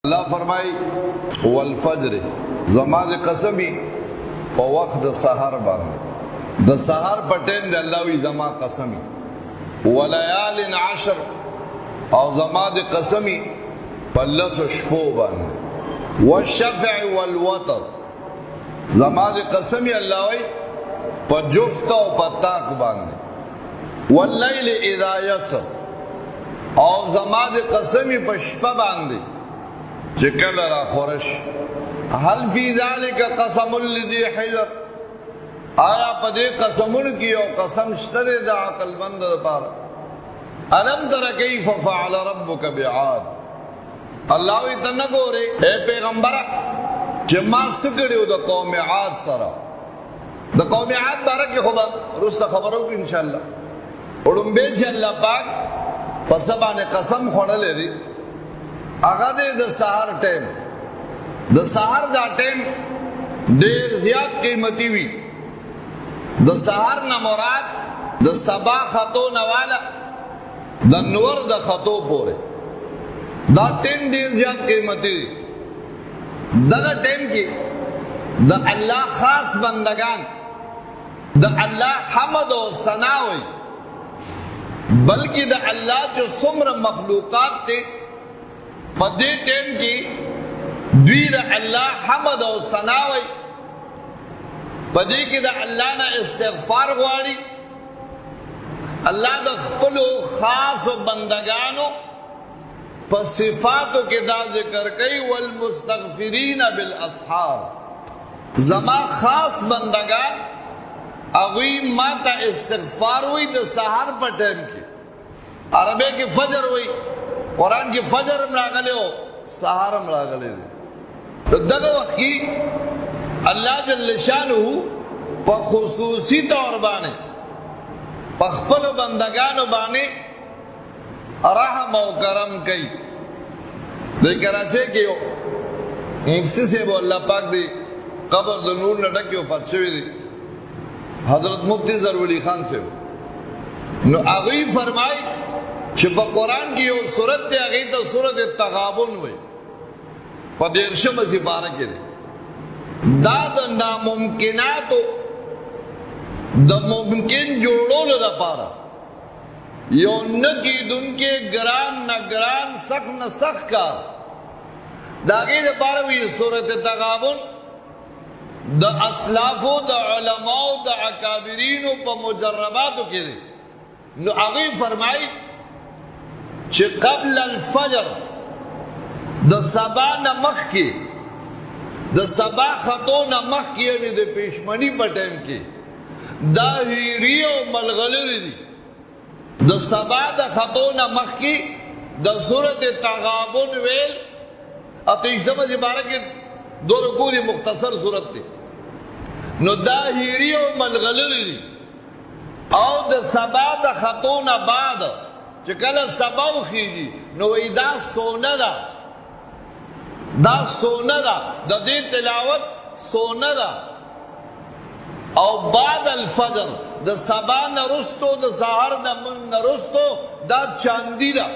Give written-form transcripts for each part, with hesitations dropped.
अल्लाह फरमाई वल फज्र ज़माद कसमी प वक्त सहर बांधे द सहर पटेन दे अल्लाह वी ज़मा कसमी वलयालिन आशर और ज़माद कसमी पल्लस शपो बांधे वशफ़अ वल वतर ज़माद कसमी अल्लाह वी प जुफ्त और पताक बांधे वल्लैल इज़ा यसर और ज़माद कसमी प शपा बांधे चिकल रा खुरश हल फी ज़ालिका क़समुल लिज़ी हिजर आया पदे कसमुन की और कसम शतरे दा अक़लमंद पार अलम तर कैफ़ फ़अल रब्बुका बिआद अल्लाह इतना गोरे ए पैगंबर जमा सगड़ियो द कौम आद सरा द कौम आद बारे के खबर रुस्ता खबर हो इंशाअल्लाह उड़ुंबे अल्लाह पाक पसबाने कसम खोड़ले दी आगादे द सहर टाइम द सहर दा टाइम देर ज़्याद कीमती हुई द सहर न मुराद द सबा खतो नवाला द नूर द खतो पोरे दा टाइम देर ज़्याद कीमती द टाइम की द अल्लाह खास बंदगान द अल्लाह हमद और सना हुई बल्कि द अल्लाह जो सुम्र मखलूकात थे पदे टेम की द्वीर अल्लाह हमद और सनावई पदे की दा अल्लाह ना इस्तिग़फ़ार गुआरी अल्लाह दा खपलो खास बंदगानो पर सिफातों के दा जिक्र कई वल मुस्तग़फ़िरीन बिल अस्हार ज़मा खास बंदगान अगीम माता इस्तिग़फ़ार हुई द सहर पर टेम की अरबे की फजर हुई कुरान की फजर मरागले हो सहार मरागले तो दग वक्त की अल्लाह जल्ल शानुहु बखुसूसी तौर बाने पखपल बंदगान बाने रहम और करम कई दे कराचे के मुफ्ती से वो अल्लाह पाक दी कब्र द नूर न ढकी फतशवी दी हजरत मुफ्ती ज़रवली खान से नो आगी फरमाई कुरान की सूरत आ गई तो सूरत तगाबुन हुई पदेरशम सिपारा के दाद नामुमकिनात द मुमकिन जोड़ो द पारा यो न की दुनके ग्रान न ग्रान सख न सख का दागे द पारा हुई सूरत तगाबुन द असलाफो द उलमाओ द अकाबिरीन प मुजर्रबात के नो आगे फरमाई चे कबल अल-फजर द सबा नमख की द सबा खतो नमख की अभी द पेशमनी पटेम की द हीरियो मलगलरी दी द सबा द खतो नमख की द सूरत तगाबुन वेल अतिशदम जिबारा के दो रुकूरी मुख्तसर सूरत थी नो द हीरियो मलगलरी दी और द सबा द खतो नबाद चकल सबौ खीजी नो दा सोनदा दा सोनदा द दे तिलावत सोनदा और बाद अल फजर द सबा नरुस्तो द सहर नरुस्तो दा चांदी दा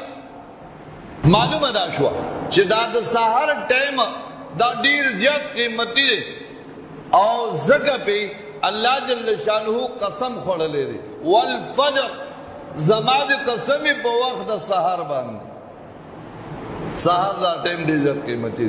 मालूम अदा शुआ चे दा द सहर टाइम दा डीर ज़्याद कीमती और जगह पे अल्लाह जल्ल शानुहु कसम खोड़ ले रे वल फजर ज़माद कसमी प वक्त सहर बांध सहर दा टाइम डीजर कीमती